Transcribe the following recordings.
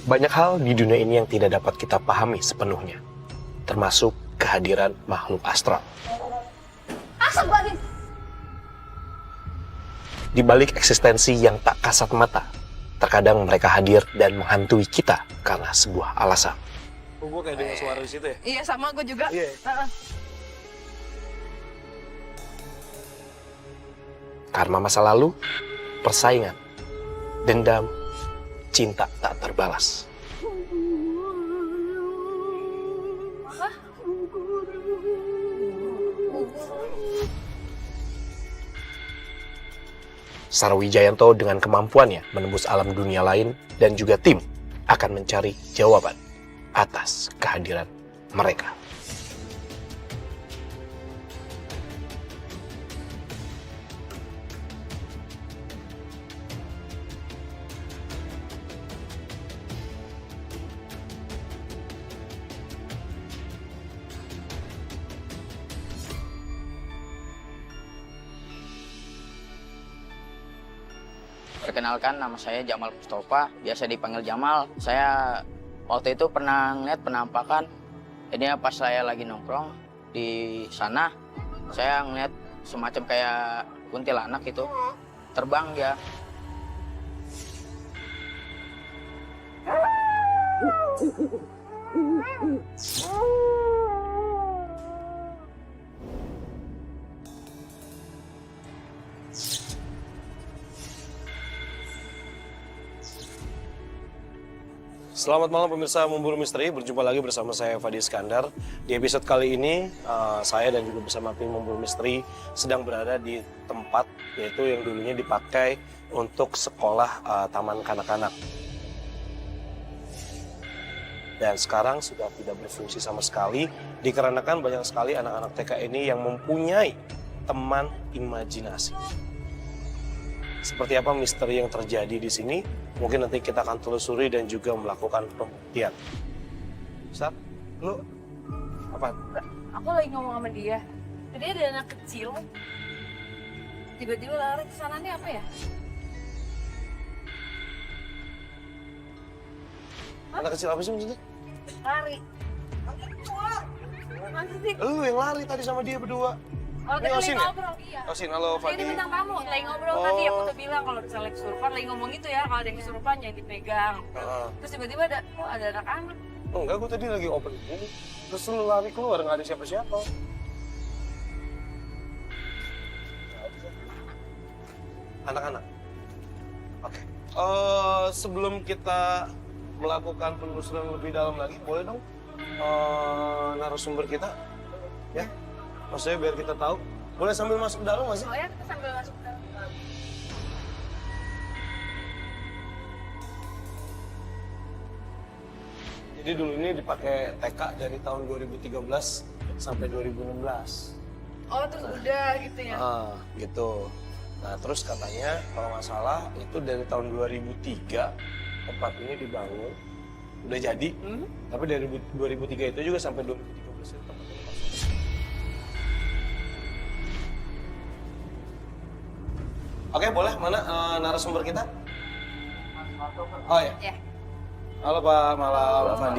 Banyak hal di dunia ini yang tidak dapat kita pahami sepenuhnya, termasuk kehadiran makhluk astral. Asap banget. Di balik eksistensi yang tak kasat mata, terkadang mereka hadir dan menghantui kita karena sebuah alasan. Oh, gue kayak dengar suara di situ ya? Iya, sama gue juga. Iya. Karma masa lalu, persaingan, dendam, cinta tak terbalas. Sarwijayanto dengan kemampuannya menembus alam dunia lain dan juga tim akan mencari jawaban atas kehadiran mereka. Perkenalkan, nama saya Jamal Mustafa, biasa dipanggil Jamal. Saya waktu itu pernah ngeliat penampakan, ini pas saya lagi nongkrong di sana, saya ngeliat semacam kayak kuntilanak itu, terbang dia. Selamat malam pemirsa Memburu Misteri, berjumpa lagi bersama saya Fadi Iskandar. Di episode kali ini, saya dan juga bersama tim Memburu Misteri sedang berada di tempat yaitu yang dulunya dipakai untuk sekolah taman kanak-kanak. Dan sekarang sudah tidak berfungsi sama sekali, dikarenakan banyak sekali anak-anak TK ini yang mempunyai teman imajinasi. Seperti apa misteri yang terjadi di sini? Mungkin nanti kita akan telusuri dan juga melakukan pembuktian. Ustaz, lu apa? Aku lagi ngomong sama dia. Tadi ada anak kecil. Tiba-tiba lari ke sana, nih apa ya? Anak kecil apa sih maksudnya? Lari. Masa sih? Lu yang lari tadi sama dia berdua. Oh, Ini tadi Osin lagi ya? ngobrol, iya. Osin, halo Ini Fadi. tentang kamu, lagi ngobrol tadi aku tuh bilang kalau misalnya kesurupan, lagi ngomong gitu ya, kalau ada yang kesurupan jangan dipegang. Terus tiba-tiba ada anak-anak. Oh, enggak, gue tadi lagi open ini. Terus lu lari keluar, nggak ada siapa-siapa. Anak-anak. Oke. Sebelum kita melakukan penelusuran lebih dalam lagi, boleh dong narasumber kita, ya? Maksudnya biar kita tahu. Boleh sambil masuk ke dalam nggak sih? Oh ya, kita sambil masuk ke dalam. Jadi dulu ini dipakai TK dari tahun 2013 sampai 2016. Oh, terus udah gitu ya? Gitu. Nah, terus katanya kalau nggak salah itu dari tahun 2003 tempat ini dibangun. Udah jadi, tapi dari 2003 itu juga sampai 2013 itu tempat ini kosong. Oke, boleh. Mana narasumber kita? Oh ya. Ya. Halo Pak, malam Fadi.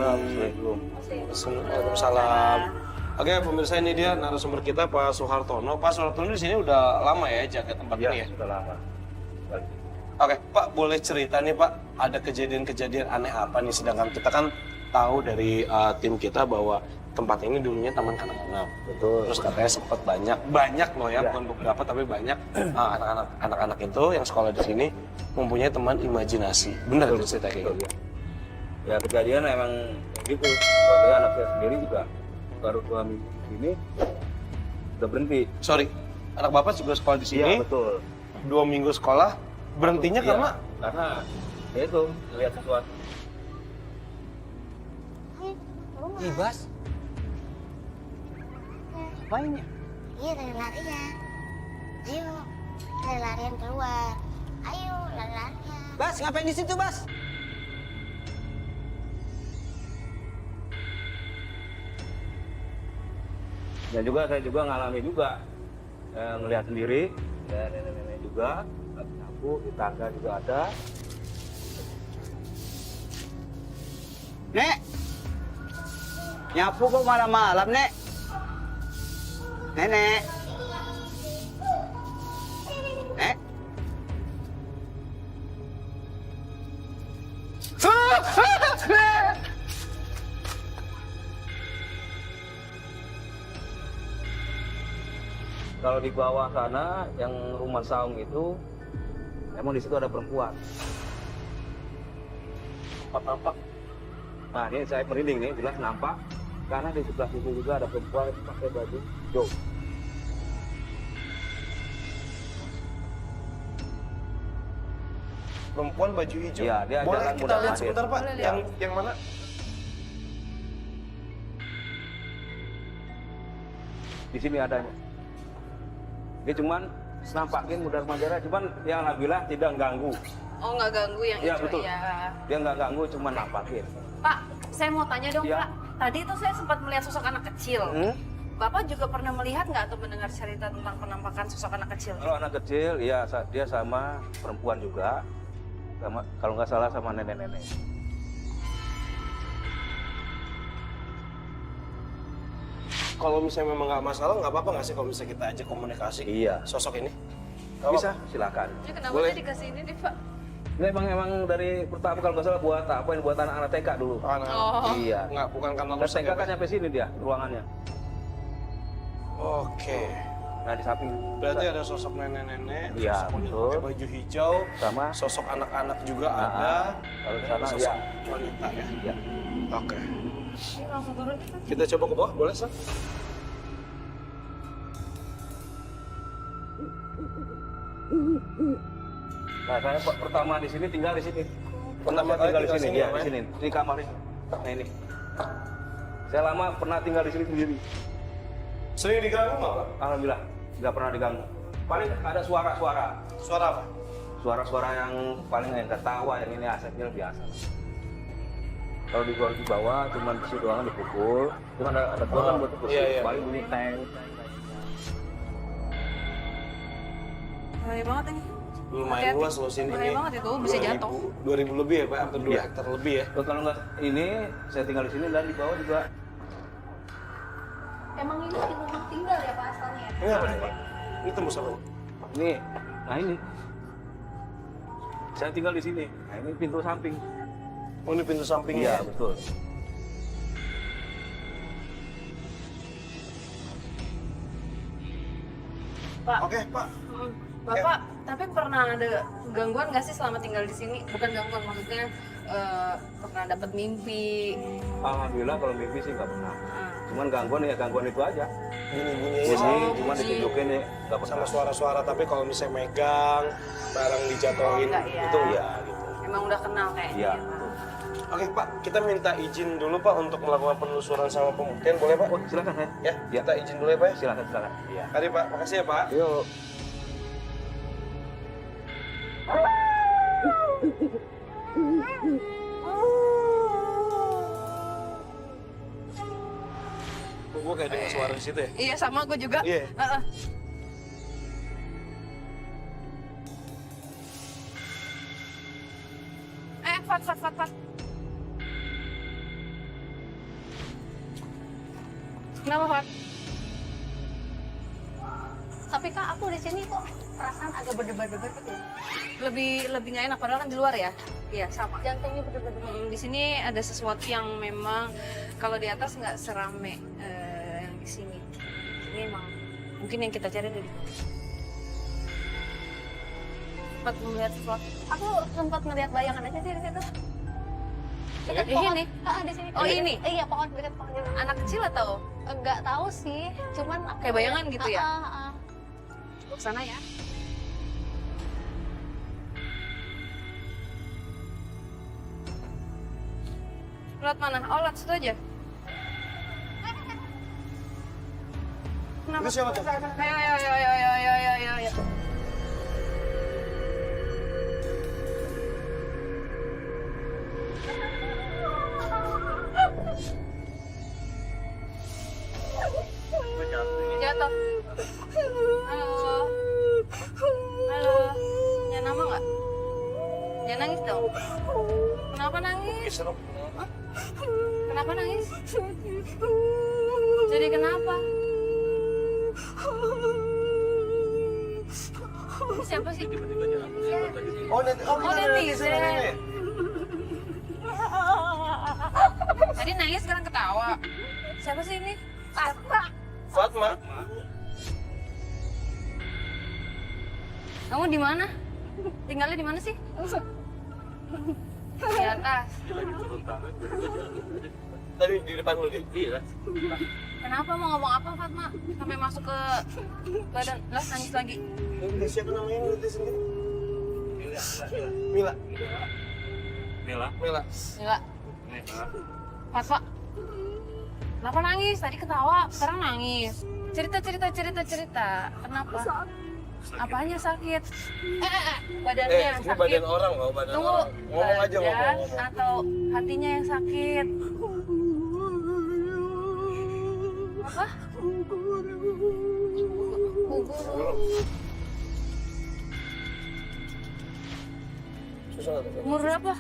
Waalaikumsalam. Oke, pemirsa, ini dia narasumber kita Pak Suhartono. Pak Suhartono di sini udah lama ya jaga tempat ini ya? Sudah lama. Oke, Pak, boleh cerita nih Pak, ada kejadian-kejadian aneh apa nih? Sedangkan kita kan tahu dari tim kita bahwa tempat ini dulunya taman kanak-kanak. Betul. Terus katanya sempat banyak loh ya, bukan beberapa tapi banyak anak-anak itu yang sekolah di sini mempunyai teman imajinasi. Benar itu cerita kayak gitu? Ya kejadian emang gitu. Soalnya anak saya sendiri juga baru 2 minggu di sini udah berhenti. Sorry, anak Bapak juga sekolah di sini. Iya betul. 2 minggu sekolah, berhentinya Iya, karena ya itu melihat sesuatu. Ibas? Ngapain ya? Iya, lari-larian. Ayo, lari-larian keluar. Ayo, lari-larian. Bas, ngapain di situ, Bas? Dan juga saya juga ngalami juga melihat sendiri, ya, nenek-nenek juga lagi nyapu di tangga juga ada. Nek, nyapu kok malam-malam, Nek? Nenek. Nek. Kalau di bawah sana yang rumah saung itu emang di situ ada perempuan. Nampak. Nah ini saya merinding nih, jelas nampak. Karena di sebelah situ juga ada perempuan yang pakai baju hijau. Perempuan baju hijau. Iya, dia Boleh jalan kita mudah lihat mandir. sebentar Pak? Boleh lihat. Yang mana? Di sini adanya. Dia cuman nampakin mudar mandirnya, cuman yang alhamdulillah tidak ganggu. Oh, nggak ganggu yang Iya, itu betul. ya. Dia nggak ganggu, cuman nampakin. Pak, saya mau tanya dong, Iya. Pak. Tadi itu saya sempat melihat sosok anak kecil. Bapak juga pernah melihat nggak atau mendengar cerita tentang penampakan sosok anak kecil? Kalau anak kecil, ya dia sama perempuan juga. Sama, kalau nggak salah sama nenek-nenek. Kalau misalnya memang nggak masalah, nggak apa-apa nggak sih kalau misalnya kita ajak komunikasi Iya. sosok ini? Nggak Bisa, apa-apa. silakan. Ini kenapa Boleh. saya dikasih ini nih, Pak? Ini emang dari pertama kalau nggak salah buat apa? Buat anak-anak TK dulu. Oh. Iya. Nggak, bukan karena Dan rusak TK ya, kan Pak? sampai sini dia ruangannya. Oke. Nah di samping Berarti ada sosok nenek-nenek, Iya, sosok wanita betul. pakai baju hijau, sama sosok anak-anak juga Nah, ada. kalau di dan sana, sosok ya. wanita ya. ya. Oke. Ini langsung turun kita. Kita coba ke bawah, boleh Sir? Nah saya pertama di sini tinggal di sini. Pertama Saya tinggal kali di sini, tinggal ya, sini, di ya, sini. Di kamar ini. Nah ini. Saya lama pernah tinggal di sini sendiri. Sering diganggu nggak Pak? Alhamdulillah nggak pernah diganggu. Paling ada suara-suara. Suara apa? Suara-suara yang paling yang ketawa yang ini asetnya biasa. Kalau di bawah cuma besi doang dipukul, cuma ada gua kan buat pukul. Iya, iya. Paling bunyi teng. Bahaya banget ini. Lumayan Hati-hati. luas loh sini. Bahaya banget itu, bisa jatuh. 2000 lebih ya Pak, hampir 2 Iya. hektar lebih ya. Terus kalau nggak ini saya tinggal di sini dan di bawah juga. Emang ini rumah tinggal ya Pak asalnya? Ini apa nih Pak? Ini tembus apa? Ini, nah ini. Saya tinggal di sini. Nah ini pintu samping. Oh ini pintu sampingnya. Iya betul. Pak, Oke Pak. Bapak, tapi pernah ada gangguan nggak sih selama tinggal di sini? Bukan gangguan, maksudnya pernah dapat mimpi. Alhamdulillah kalau mimpi sih nggak pernah. Ah. Cuman gangguan ya gangguan itu aja. Bunyi-bunyi Ini sih. cuma bunyi. ditunjukin ya nggak pernah. Sama suara-suara, tapi kalau misalnya megang, barang dijatuhin, enggak ya. itu ya gitu. Emang udah kenal kayaknya. Iya. ya, Pak? Oke Pak, kita minta izin dulu Pak untuk melakukan penelusuran sama pembuktian, boleh Pak? Oh, silakan ya. Ya, Ya. kita izin dulu ya Pak ya. Silakan silakan. Iya. Mari Pak, makasih ya Pak. Yuk. Gue kayak dengar suara di situ ya. Iya, sama gue juga. Iya. Heeh. Fat. Kenapa, Fat? Tapi Kak, aku di sini kok perasaan agak berdebar-debar gitu. Lebih nggak enak, padahal kan di luar ya. Iya, sama. Jantungnya berdebar-debar. Di sini ada sesuatu yang memang kalau di atas nggak serame yang di sini. Ini emang mungkin yang kita cari dari sempat melihat sesuatu. Aku sempat ngeliat bayangan aja sih di situ. Dekat Di pohon. sini? Di sini. Oh, ini? Iya, pohon dekat pohon. Anak kecil atau Enggak tahu sih, cuman aku kayak bayangan gitu ya? Ah. Ke sana ya? Lewat mana? Oh, lewat situ aja. Kenapa? Itu siapa tuh? Ayo. Jatuh. Halo. Punya nama nggak? Jangan nangis dong. Kenapa nangis? Serem. Kenapa nangis? Jadi kenapa? Ini siapa sih? Oh, netizen. Tadi nangis sekarang ketawa. Siapa sih ini? Fatma. Kamu di mana? Tinggalnya di mana sih? Di atas. Tadi di depan lu. Iya. Kenapa mau ngomong apa Fatma? Sampai masuk ke badan. Lah nangis lagi. Siapa namanya yang ngerti sendiri? Mila. Gila. Fatma. Kenapa nangis? Tadi ketawa, sekarang nangis. Cerita. Kenapa? Apanya sakit? Badannya yang Ini sakit. badan orang loh, badan Tunggu. orang. Ngomong aja Badan ngomong. atau hatinya yang sakit? Apa? Susah nggak? Umur berapa?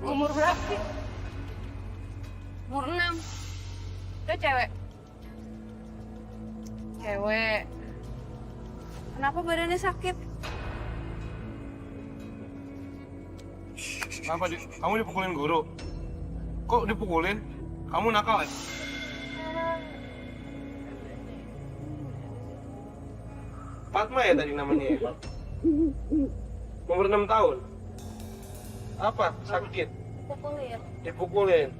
Umur berapa sih? Umur 6. Dia cewek. Cewek. Kenapa badannya sakit? Kenapa kamu dipukulin guru? Kok dipukulin? Kamu nakal ya? Fatma ya tadi namanya ya? Umur 6 tahun? Apa? Sakit? Pukulin. Dipukulin?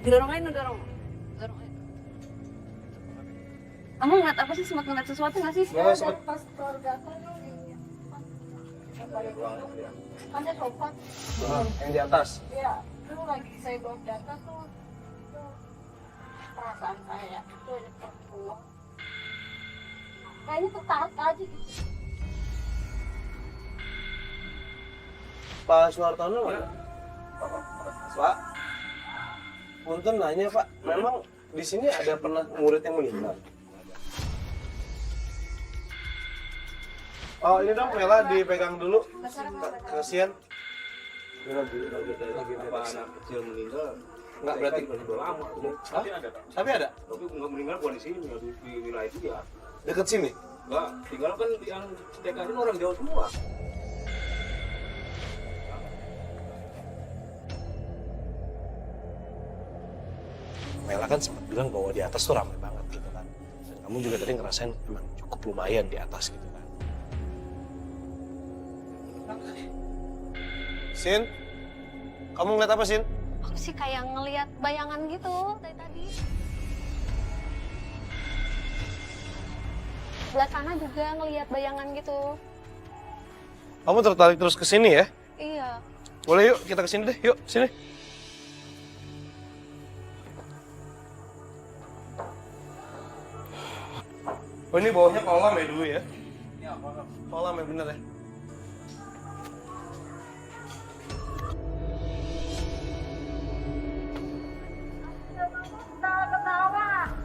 Didorongin, dorong. Kamu ngeliat apa sih? Sempat ngeliat sesuatu nggak sih? Nggak, sempat. Pas keluarga kan ada sofa. Yang di atas? Iya, itu lagi saya bawa data tuh. Itu perasaan saya itu ada perempuan. Kayaknya ketahat aja gitu. Pak Suhartono mana? Pak? Punten nanya Pak, memang di sini ada pernah murid yang meninggal? Oh ini dong Mela dipegang dulu. Kasihan. Apa anak kecil meninggal? Enggak berarti. Udah lama. Hah? Tapi ada? Tapi nggak meninggal bukan di sini, di wilayah itu ya. Deket sini? Enggak, tinggal kan yang TK ini orang Jawa semua. Mela kan sempat bilang bahwa di atas tuh ramai banget gitu kan. Dan kamu juga tadi ngerasain emang cukup lumayan di atas gitu kan. Sin? Kamu ngeliat apa Sin? Aku sih kayak ngelihat bayangan gitu dari tadi. Sebelah sana juga ngelihat bayangan gitu. Kamu tertarik terus ke sini ya? Iya. Boleh yuk kita ke sini deh, yuk sini. Oh ini bawahnya kolam ya dulu ya? Iya kolam. Kolam ya bener ya?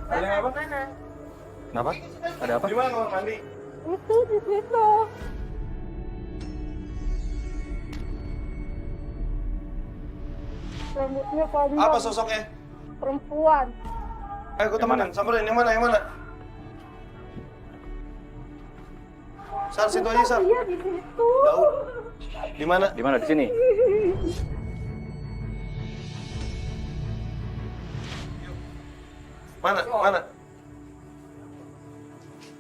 Ada yang apa? Kenapa? Ada apa? Di mana kamar mandi? Itu di situ. Rambutnya panjang. Apa sosoknya? Perempuan. Ayo gue temenin, samperin yang mana, yang mana? Sar, situ aja Sar. Iya di situ. Daun. Di mana? Di mana? Di sini. Mana? Mana?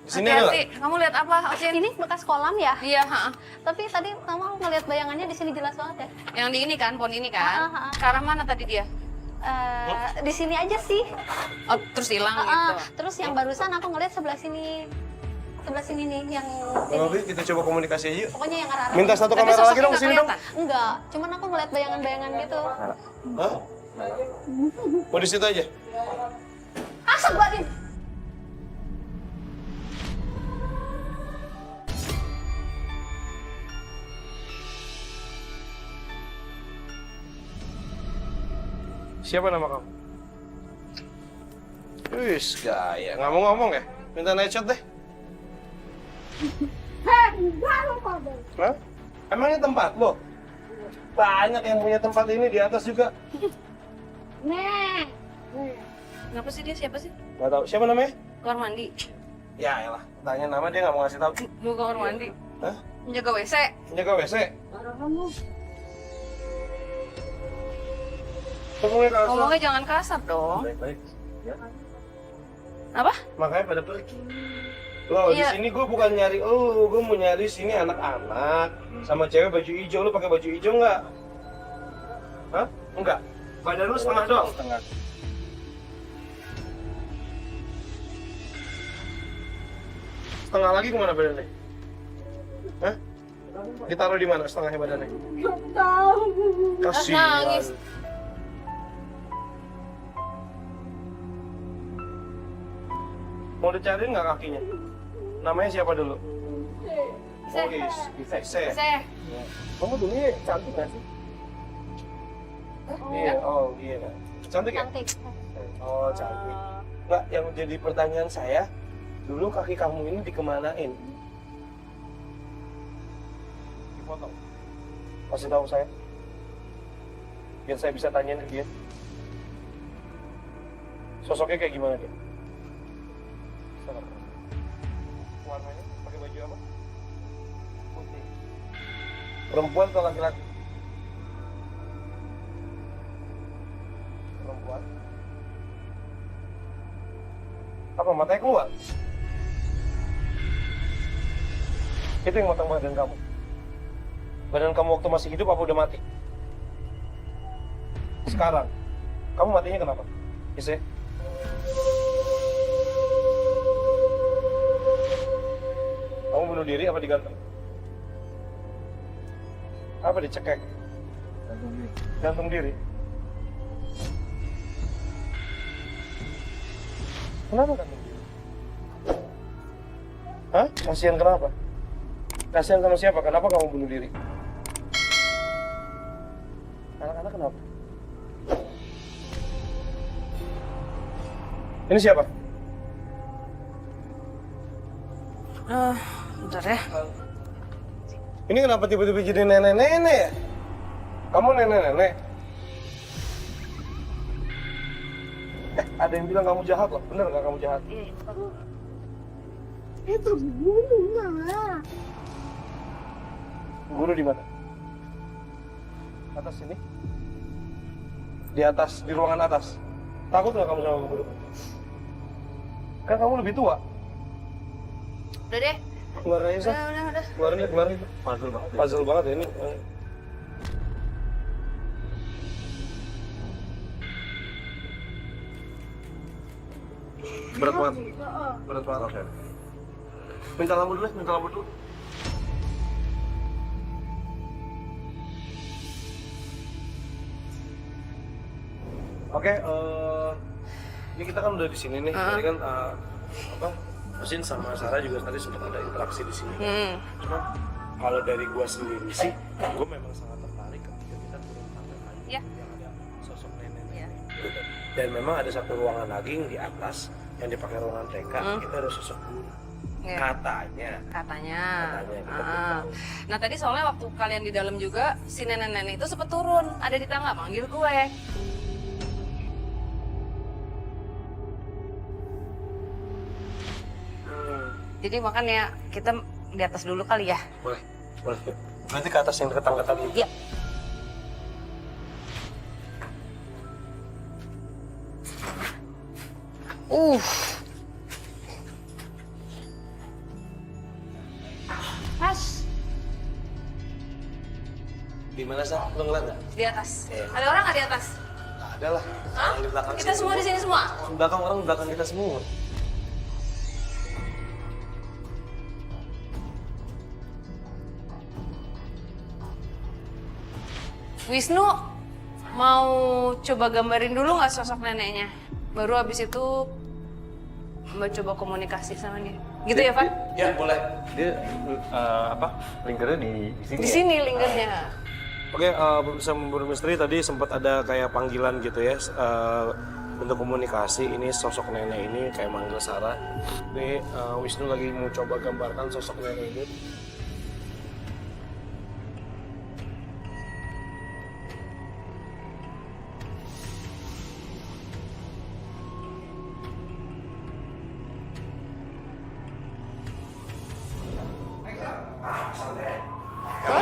Di sini nggak? Hati-hati. Kamu lihat apa? Osin? Ini bekas kolam ya? Iya, Tapi tadi kamu ngelihat bayangannya di sini jelas banget ya? yang di ini kan, pohon ini kan. Ke arah mana tadi dia? Di sini aja sih. Oh, terus hilang gitu. Terus yang barusan aku ngelihat sebelah sini. Sebelah sini nih yang sini. Oke, kita coba komunikasi aja yuk. Pokoknya yang arah-arah. Minta satu Tapi kamera sosoknya lagi dong, nggak sini dong. kelihatan. Enggak, cuman aku ngeliat bayangan-bayangan gitu. Hah? Mau di situ aja? Asap Badin! Siapa nama kamu? Wis, gaya. Nggak mau ngomong ya? Minta night shot deh. Heh, enggak lo pada. Hah? Emangnya tempat lo? Banyak yang punya tempat ini di atas juga. Nek. Kenapa sih dia? Siapa sih? Gak tahu siapa namanya? Kamar mandi. Ya elah, tanya nama dia nggak mau ngasih tahu. Lu kamar mandi. Hah? Menjaga WC. Penjaga WC. Orang kamu. Ngomongnya kasar. Ngomongnya jangan kasar dong. Baik-baik. Ya. Apa? Makanya pada pergi. Loh, Iya. di sini gue bukan nyari gue mau nyari sini anak-anak sama cewek baju hijau. Lu pakai baju hijau nggak? Hah? Enggak. Badan lu setengah doang. Setengah. Setengah lagi kemana badannya? Hah? Ditaruh di mana setengahnya badannya? Gak tahu. Kasihan. Nangis. Mau dicariin nggak kakinya? Namanya siapa dulu? Se. Se. Se. Kamu dulunya cantik nggak sih? Iya, oh iya. Cantik ya? Cantik. Oh cantik. Nggak, yang jadi pertanyaan saya, dulu kaki kamu ini dikemanain? Dipotong. Kasih tahu saya. Biar saya bisa tanyain ke dia. Sosoknya kayak gimana dia? Warnanya pakai baju apa? Putih. Perempuan atau laki-laki? Perempuan. Apa matanya keluar? Itu yang motong badan kamu. Badan kamu waktu masih hidup apa udah mati? Sekarang. Kamu matinya kenapa? Ise? Kamu bunuh diri apa digantung? Apa dicekek? Gantung diri. Kenapa gantung diri? Hah? Kasihan kenapa? Kasihan sama siapa? Kenapa kamu bunuh diri? Anak-anak kenapa? Ini siapa? Bentar ya. Ini kenapa tiba-tiba jadi nenek-nenek ya? Kamu nenek-nenek? Ada yang bilang kamu jahat loh. Bener nggak kamu jahat? Itu bunuh lah. Guru di mana? Atas sini? Di atas, di ruangan atas. Takut nggak kamu sama guru? Kan kamu lebih tua. Udah deh. Keluar aja, Sa. Udah. Keluarin. Puzzle banget ya ini. Berat banget. Berat banget. Minta lampu dulu. Oke, ini kita kan udah di sini nih. Tadi kan Mesin sama Sarah juga tadi sempat ada interaksi di sini. Cuma kalau dari gua sendiri sih, gua memang sangat tertarik ketika kita turun tangga kayu Iya. yang ada sosok nenek. Iya. Dan memang ada satu ruangan lagi yang di atas yang dipakai ruangan TK. Itu ada sosok guru. Iya. Katanya. Katanya. kita Nah tadi soalnya waktu kalian di dalam juga si nenek-nenek itu sempet turun, ada di tangga manggil gue. Jadi makanya kita di atas dulu kali ya. Boleh. Berarti ke atas yang dekat tangga tadi. Iya. Mas, Di mana sih? Lo ngeliat nggak? di atas. Iya. Ada orang nggak di atas? Ada lah. Hah? Orang di belakang Kita semua di sini semua. Belakang orang di belakang kita semua. Wisnu, mau coba gambarin dulu nggak sosok neneknya? Baru habis itu Mbak coba komunikasi sama dia. Gitu ya, Van? Ya boleh. Dia lingkarnya di sini. Di sini lingkarnya. Oke, pemirsa Memburu Misteri tadi sempat ada kayak panggilan gitu ya untuk komunikasi. Ini sosok nenek ini kayak manggil Sarah. Ini Wisnu lagi mau coba gambarkan sosok nenek ini.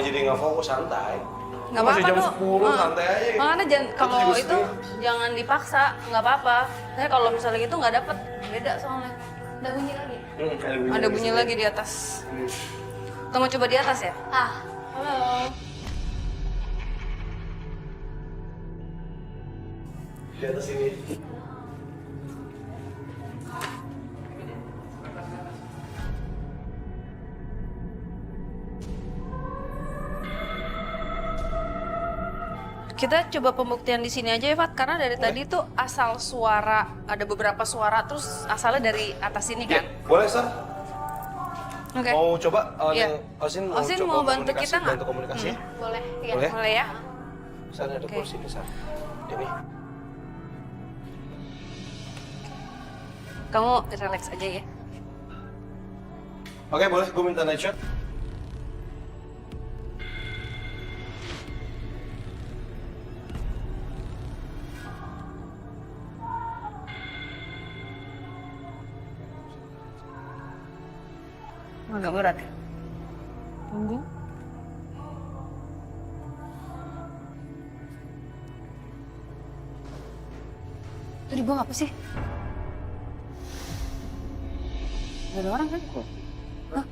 jadi nggak fokus, santai. Nggak Masih apa-apa jam tuh. 10, santai aja. Makanya kalau juga itu sering. jangan dipaksa, nggak apa-apa. Saya kalau misalnya gitu nggak dapet, beda soalnya. Ada bunyi lagi. Ada bunyi lagi di atas. Kita mau coba di atas ya? Halo. Di atas ini. Kita coba pembuktian di sini aja ya, Fat. Karena dari tadi tuh asal suara, ada beberapa suara terus asalnya dari atas sini kan? Boleh, Sar? Oke. Mau coba? Iya. Osin Osin coba mau bantu komunikasi, kita nggak? Bantu komunikasi. Boleh. Iya. Boleh? Boleh ya? Sana ada Oke. kursi nih, Sar. Ini. Kamu relax aja ya. Oke, boleh. Gue minta night shot. Agak berat ya? Tunggu. Itu di bawah apa sih? Gak ada orang kan? Hah?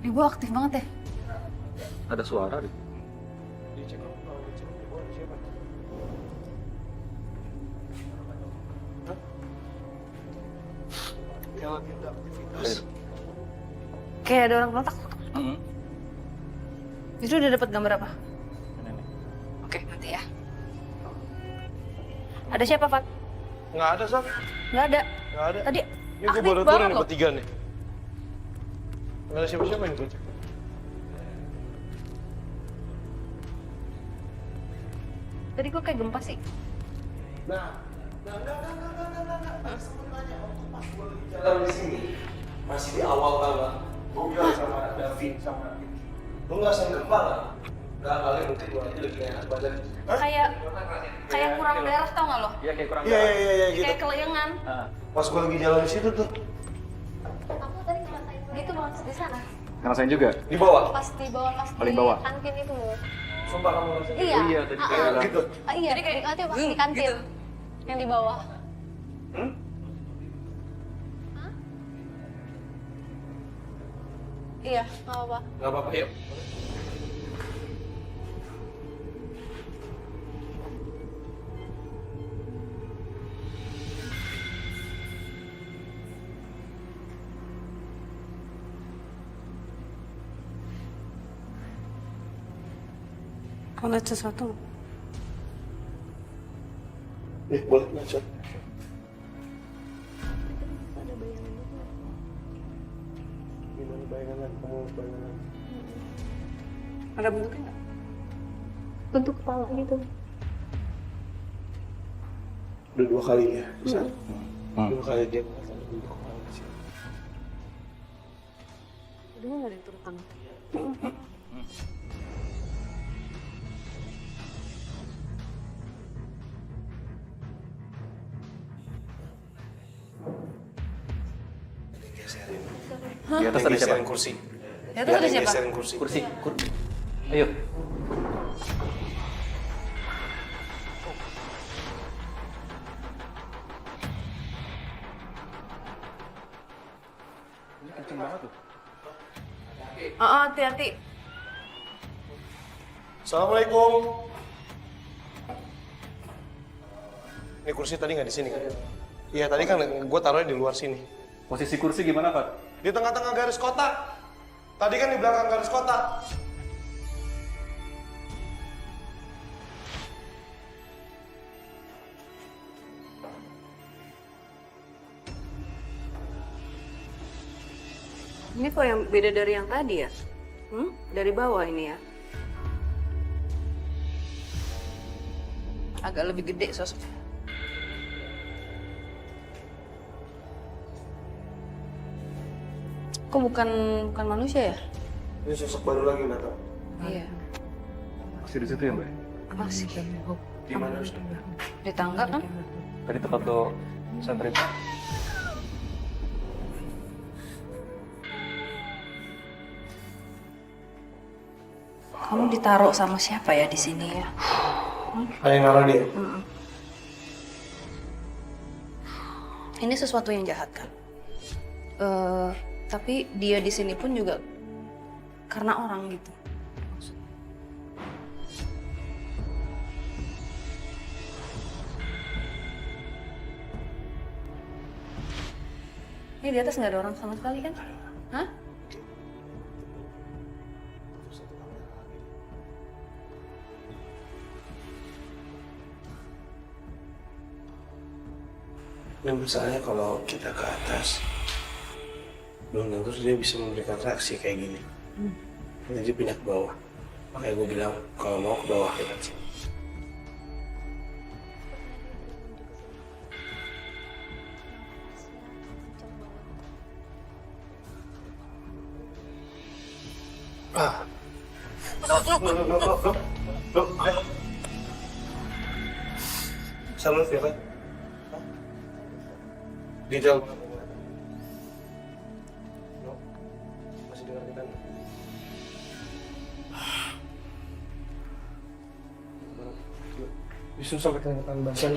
Di bawah aktif banget ya? Ada suara deh. Kayak ada orang kontak. Itu udah dapat gambar apa? Oke, nanti ya. Ada siapa, Fat? Nggak ada, Sar. Nggak ada. Nggak ada. Tadi Ini gue aktif baru turun banget nih loh. bertiga nih. Nggak ada siapa-siapa ini gue. Tadi kok kayak gempa sih. Jalan di sini masih di awal banget. Gue bilang sama Davin sama lu nggak sering gempa nggak? Nggak, kali mungkin gue aja lagi enak badan. Kayak kurang darah tau nggak lo? Iya kayak kurang. Iya gitu. Kayak kelayangan. Pas gue lagi jalan di situ tuh Aku tadi ngerasain gitu banget di sana. Ngerasain juga? di bawah. Pas di bawah, pas Paling di bawah? kantin itu loh. Sumpah kamu ngerasain. Iya. Iya tadi Ah, kayak ah. bilang. Gitu. Iya, Jadi kayak, di pas di kantin. gitu. Yang di bawah. Iya, nggak apa-apa. Nggak apa-apa, yuk. Kamu lihat sesuatu? Boleh lanjut. Gimana bayangan kamu bayangan? Ada bentuknya nggak? Bentuk kepala gitu. Udah 2 kali ya, bisa. 2 kali dia ngerasain bentuk kepala di sini. Udah nggak ada yang turun tangan. Di atas ada siapa? Geserin kursi. Ya terus ada siapa? Geserin kursi. Kursi. Ayo. Ini kenceng banget tuh. Hati-hati. Assalamualaikum. Ini kursi tadi nggak di sini kan? Iya tadi kan gue taruhnya di luar sini. Posisi kursi gimana, Pak? Di tengah-tengah garis kotak. Tadi kan di belakang garis kotak. Ini kok yang beda dari yang tadi ya? Dari bawah ini ya? Agak lebih gede sosoknya. Kok bukan manusia ya? Ini sosok baru lagi nggak tahu. Iya. Masih di situ ya, Mbak? Masih. Di mana Ustaz? Di tangga kan? Tadi tempat lo santri. Kamu ditaruh sama siapa ya di sini ya? Ada yang naruh dia? Ini sesuatu yang jahat kan? Tapi dia di sini pun juga karena orang gitu. Ini di atas nggak ada orang sama sekali kan? Hah? Dan misalnya kalau kita ke atas, belum tentu dia bisa memberikan reaksi kayak gini. Jadi pindah ke bawah. Makanya gue bilang kalau mau ke bawah kita sih. Sama Firman? Detail banget. Masih dengar kita? Bisa sampai keringetan basah.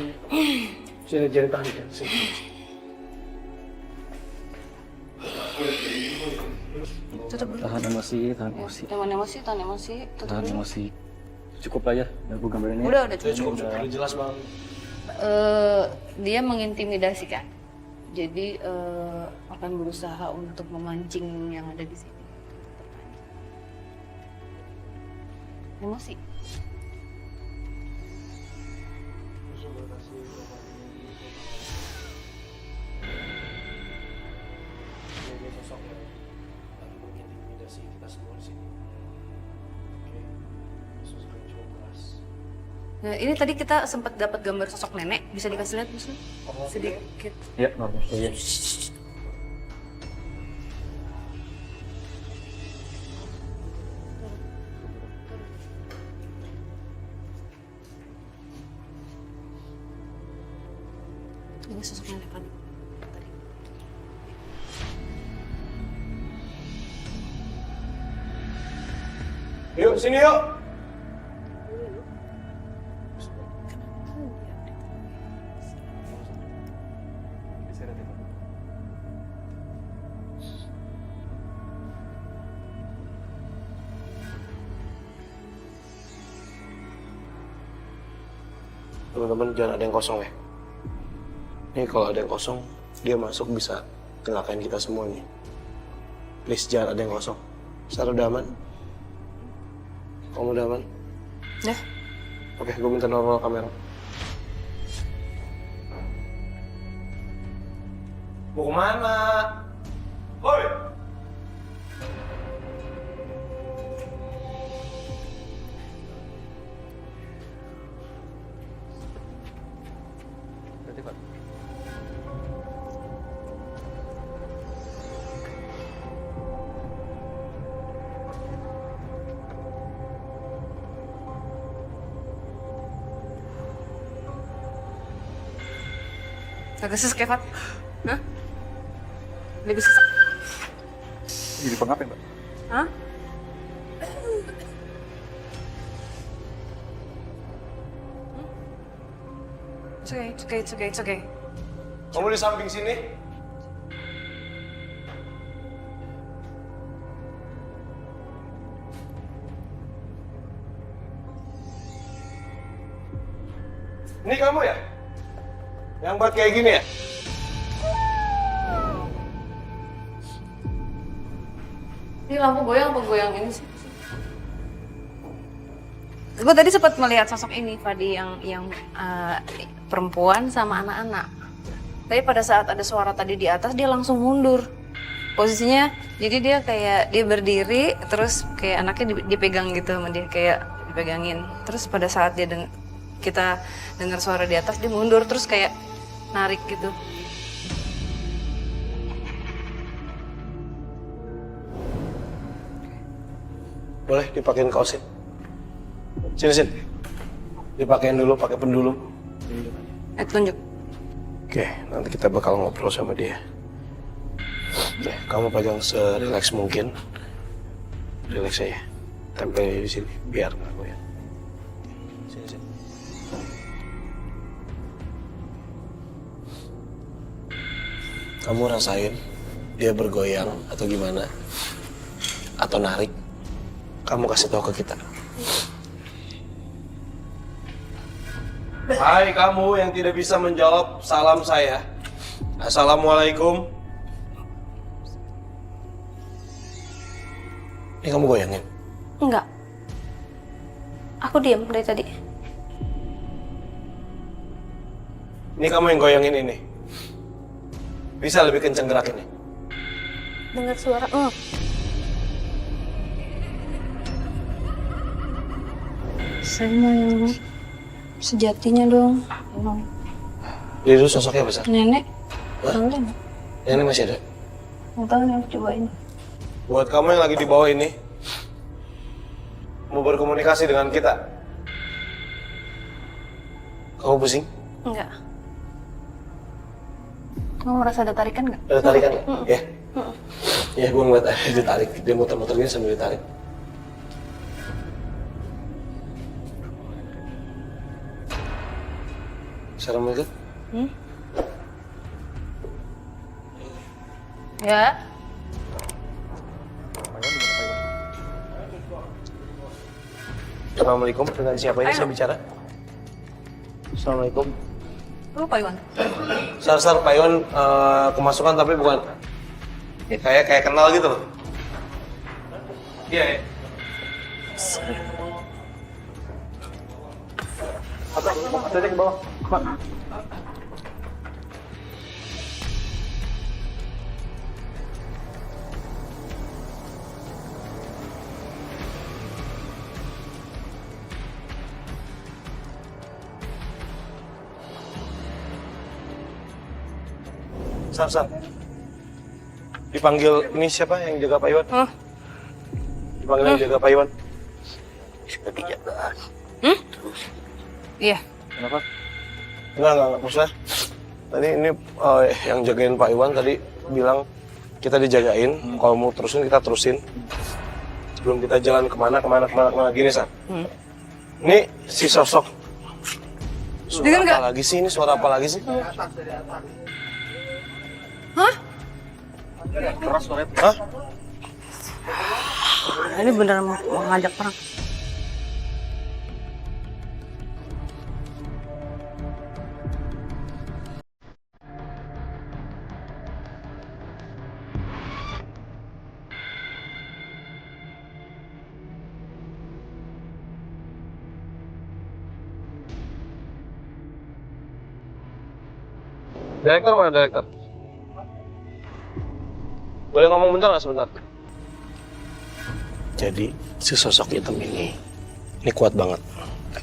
Sini jari tadi kan sini. Tutup dulu. Tahan emosi, tahan emosi, Tahan emosi, tahan emosi. Tutup tahan dulu. emosi. Cukup lah ya, aku gambarin ya. Udah Cukup, cukup. udah jelas banget. Dia mengintimidasi kan. Jadi akan berusaha untuk memancing yang ada di sini. Emosi. Nah, ini tadi kita sempat dapat gambar sosok nenek, bisa dikasih lihat Mas? Sedikit. Ya, normal. Ya. Ini sosok nenek tadi. Yuk, sini yuk. Teman-teman jangan ada yang kosong ya. Ini kalau ada yang kosong, dia masuk bisa celakain kita semua nih. Please jangan ada yang kosong. Sarah udah aman? Kamu udah aman? Ya. Oke, gue minta normal kamera. Mau kemana? Woi! Agak sesek ya, Fat? Hah? Lebih sesek? Jadi pengapain, Mbak? Hah? It's okay. Kamu di samping sini? Ini kamu ya? Yang buat kayak gini ya? Ini lampu goyang apa goyang ini sih? Gue tadi sempat melihat sosok ini, Fadi, yang perempuan sama anak-anak. Tapi pada saat ada suara tadi di atas, dia langsung mundur posisinya. Jadi dia kayak dia berdiri, terus kayak anaknya dipegang gitu sama dia, kayak dipegangin. Terus pada saat kita dengar suara di atas, dia mundur terus kayak narik gitu. Boleh dipakein kaosnya? Sini. Dipakein dulu, pakai pendulu. Tunjuk. Oke, nanti kita bakal ngobrol sama dia. Kamu pegang se-relax mungkin. Relax aja. tempel di sini biar nggak goyang. Sini sini. Kamu rasain dia bergoyang atau gimana? Atau narik? Kamu kasih tahu ke kita. Hai kamu yang tidak bisa menjawab salam saya. Assalamualaikum. Ini kamu goyangin? Enggak. Aku diam dari tadi. Ini kamu yang goyangin ini. Bisa lebih kenceng gerakinnya. Dengar suara. Saya mau yang sejatinya dong. Dia dulu sosoknya besar. Nenek. Hah? Tahu kan? Ini masih ada. Mau tahu nih, aku cobain. Buat kamu yang lagi di bawah ini, mau berkomunikasi dengan kita. Kamu pusing? Enggak. Kamu merasa ada tarikan nggak? Ada tarikan nggak? Ya. Ya, gue ngeliat ditarik. Dia muter-muter gini sambil ditarik. Assalamualaikum. Ya. Assalamualaikum. Dengan siapa ini saya bicara? Assalamualaikum. Lu Pak Iwan? Sar, Pak Iwan kemasukan tapi bukan. Ya, kayak kenal gitu loh. Iya, ya. Ada ke bawah. Sar. Dipanggil ini siapa yang jaga Pak Iwan? Dipanggil yang jaga Pak Iwan. Seperti jaga. Iya. Kenapa? Enggak, maksudnya. Tadi ini yang jagain Pak Iwan tadi bilang kita dijagain, kalau mau terusin kita terusin. Sebelum kita jalan kemana gini, Sar. Ini si sosok. Suara apa lagi sih? Ini suara apa lagi sih? Hah? Keras suaranya. Hah? Ini beneran mau ngajak perang. Direktur mana direktur? Boleh ngomong bentar nggak sebentar? Jadi si sosok hitam ini kuat banget,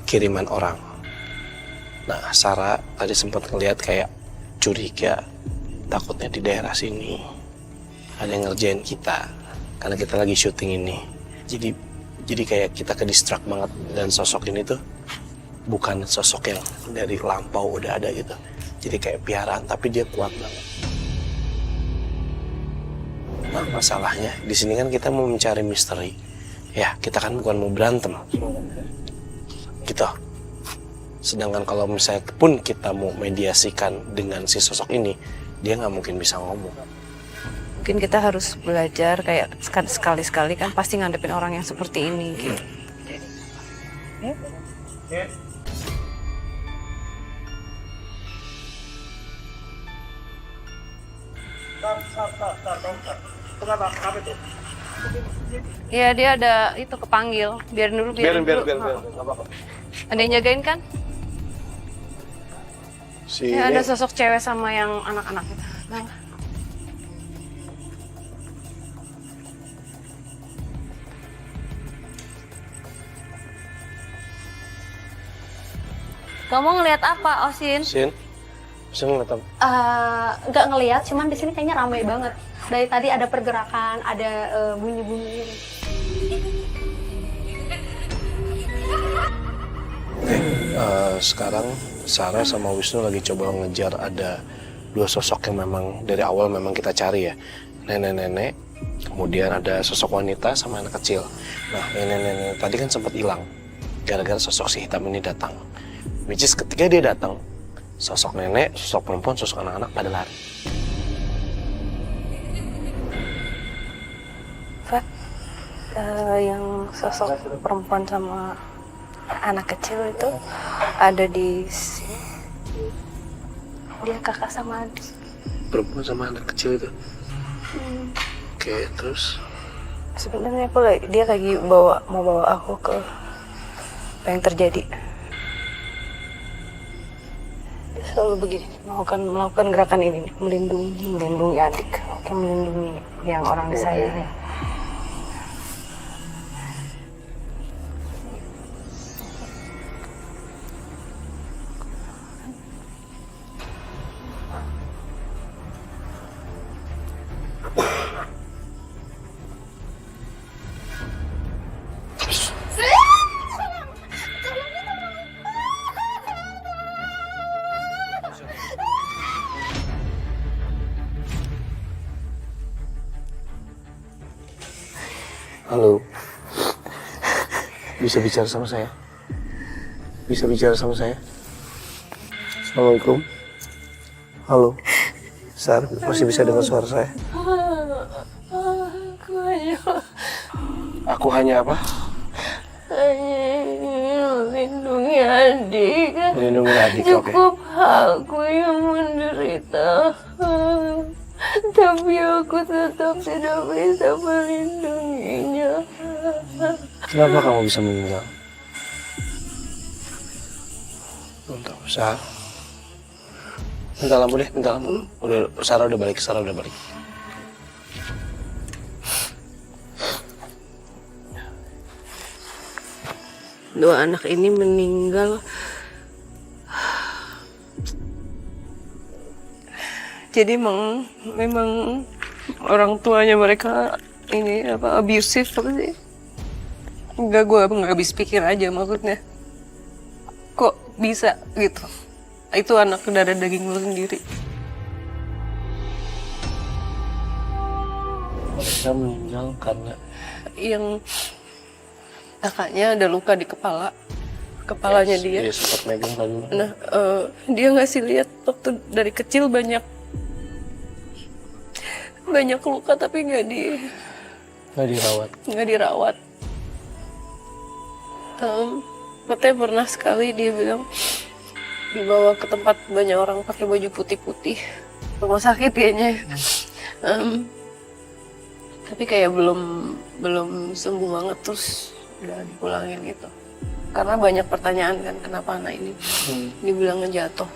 kiriman orang. Nah, Sarah tadi sempat ngeliat kayak curiga, takutnya di daerah sini ada yang ngerjain kita karena kita lagi syuting ini. Jadi kayak kita ke distract banget, dan sosok ini tuh bukan sosok yang dari lampau udah ada gitu. Jadi kayak piaraan, tapi dia kuat banget. Nah, masalahnya di sini kan kita mau mencari misteri. Ya, kita kan bukan mau berantem. Gitu. Sedangkan kalau misalnya pun kita mau mediasikan dengan si sosok ini, dia nggak mungkin bisa ngomong. Mungkin kita harus belajar kayak sekali-sekali kan pasti ngadepin orang yang seperti ini gitu. Iya, dia ada itu kepanggil. Biarin dulu. Biarin. Nggak apa-apa. Ada yang jagain kan? Si Ya, ini, ada sosok cewek sama yang anak-anak gitu. Nah. Kamu ngelihat apa, Osin? Sin ngeliat apa? Nggak ngelihat, cuman di sini kayaknya ramai banget. Dari tadi ada pergerakan, ada bunyi-bunyi. Sekarang Sarah sama Wisnu lagi coba ngejar ada dua sosok yang memang dari awal memang kita cari ya. nenek-nenek, kemudian ada sosok wanita sama anak kecil. Nah, nenek-nenek tadi kan sempat hilang gara-gara sosok si hitam ini datang. Which is ketika dia datang, sosok nenek, sosok perempuan, sosok anak-anak pada lari. Fat, yang sosok perempuan sama anak kecil itu ada di sini. Dia kakak sama adik. Perempuan sama anak kecil itu. Oke, terus Sebenarnya dia lagi mau bawa aku ke apa yang terjadi. Dia selalu begini, melakukan gerakan ini, nih, melindungi adik, melindungi yang orang disayangi. halo. Bisa bicara sama saya? Bisa bicara sama saya? Assalamualaikum. Halo. Sar, masih bisa dengar suara saya? Aku hanya apa? Melindungi adik. Melindungi adik, oke. Cukup aku yang menderita. Tapi aku tetap tidak bisa melindunginya. Kenapa kamu bisa meninggal? Untuk Sarah. Minta lampu deh, minta lampu. Sarah udah balik. Dua anak ini meninggal. Jadi memang orang tuanya mereka ini abusive apa sih? Enggak, gue nggak habis pikir aja maksudnya. Kok bisa gitu? Itu anak darah daging lo sendiri. Mereka meninggal karena Yang kakaknya ada luka di kepalanya dia. Dia sempat megang tadi. Nah, dia ngasih lihat waktu dari kecil banyak luka tapi nggak dirawat. Katanya pernah sekali dia bilang dibawa ke tempat banyak orang pakai baju putih-putih, rumah sakit kayaknya. Tapi kayak belum sembuh banget, terus udah dipulangin gitu. Karena banyak pertanyaan kan kenapa anak ini dibilangnya jatuh.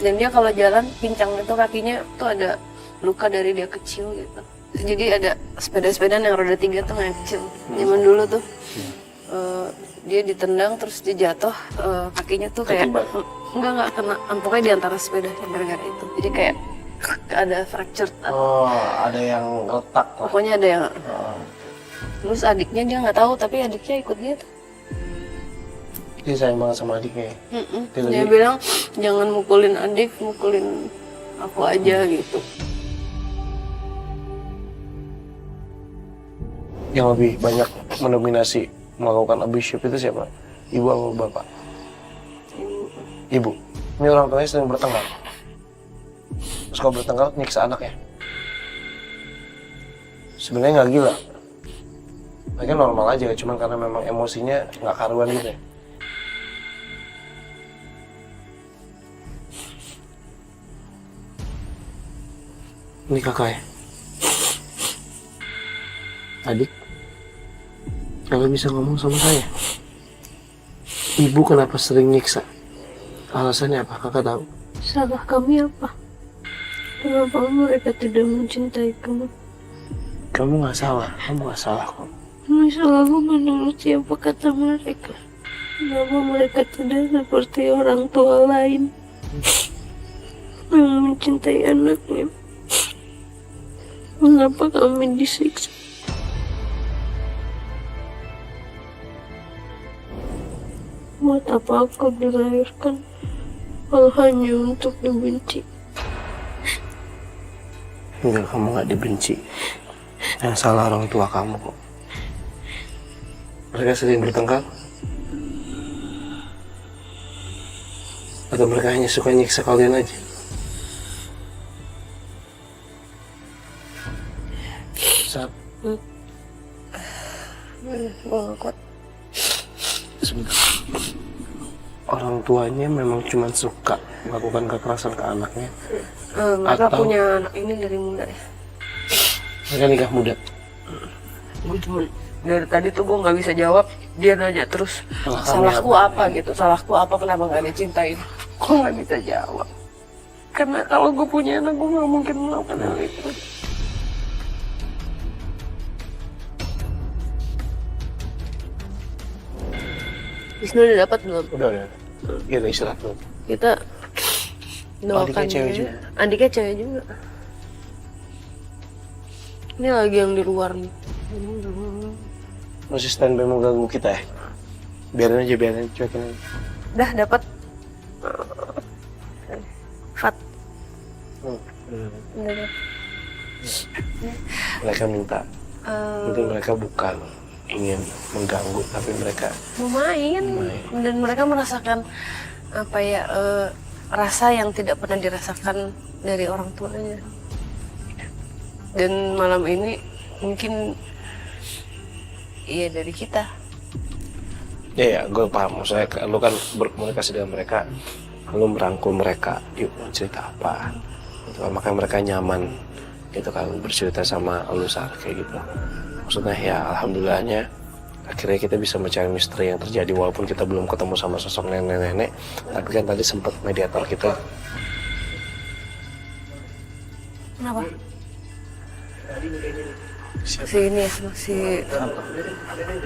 Dan dia kalau jalan pincang itu kakinya tuh ada luka dari dia kecil gitu. Jadi ada sepeda-sepedaan yang roda 3 tuh yang kecil. Zaman dulu tuh dia ditendang terus dia jatuh, kakinya tuh kayak enggak kena, pokoknya di antara sepeda gara-gara itu. Jadi kayak ada fracture. Ada yang retak lah. Pokoknya ada yang. Terus adiknya dia nggak tahu, tapi adiknya ikut dia tuh. Dia sayang banget sama adiknya. Dia bilang jangan mukulin adik, mukulin aku aja gitu. Yang lebih banyak mendominasi melakukan abuse itu siapa? Ibu atau bapak? Ibu. Ini orang tuanya sedang bertengkar. Terus kalau bertengkar nyiksa anaknya. Sebenarnya nggak gila. Mereka normal aja, cuman karena memang emosinya nggak karuan gitu ya. Ini kakak ya? Adik? Kakak bisa ngomong sama saya? Ibu kenapa sering nyiksa? Alasannya apa? Kakak tahu? Salah kami apa? Kenapa mereka tidak mencintai kamu? Kamu nggak salah, kamu nggak salah kok. Kami selalu menuruti apa kata mereka. Kenapa mereka tidak seperti orang tua lain yang mencintai anaknya? Mengapa kami disiksa? Buat apa aku dilahirkan kalau hanya untuk dibenci? Enggak, kamu nggak dibenci. Yang salah orang tua kamu kok. Mereka sering bertengkar? Atau mereka hanya suka nyiksa kalian aja? Saat kuat. sebentar. Orang tuanya memang cuma suka melakukan kekerasan ke anaknya. Mereka Atau- punya anak ini dari muda ya. Mereka nikah muda. Gue cuma dari tadi tuh gue nggak bisa jawab. Dia nanya terus salahku apa gitu, salahku apa, kenapa nggak dicintain? Gue nggak bisa jawab. Karena kalau gue punya anak gue nggak mungkin melakukan hal itu. Wisnu udah dapat belum? Udah. Kita istirahat dulu. Kita doakan Adiknya cewek dia. juga? Adiknya cewek juga. Ini lagi yang di luar nih. Masih standby mau ganggu kita ya? Biarin aja, cuekin aja. Dah dapat. Fat. Udah dapat. Mereka minta. Mungkin mereka bukan ingin mengganggu, tapi mereka Mau main. Dan mereka merasakan apa ya, rasa yang tidak pernah dirasakan dari orang tuanya. Dan malam ini mungkin iya dari kita. ya gue paham. Maksudnya lu kan berkomunikasi dengan mereka, lu merangkul mereka, yuk mau cerita apa gitu kan. Makanya mereka nyaman gitu kan bercerita sama lu saat kayak gitu. Maksudnya ya alhamdulillahnya akhirnya kita bisa mencari misteri yang terjadi walaupun kita belum ketemu sama sosok nenek-nenek, tapi kan tadi sempat mediator kita. Kenapa? Si ini si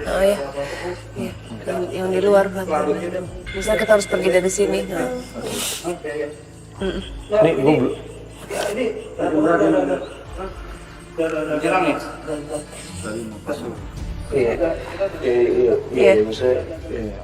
oh ya, iya. Yang di luar kan. Bisa kita harus pergi dari sini. Nih gue belum. Iya, Iya. maksudnya, iya.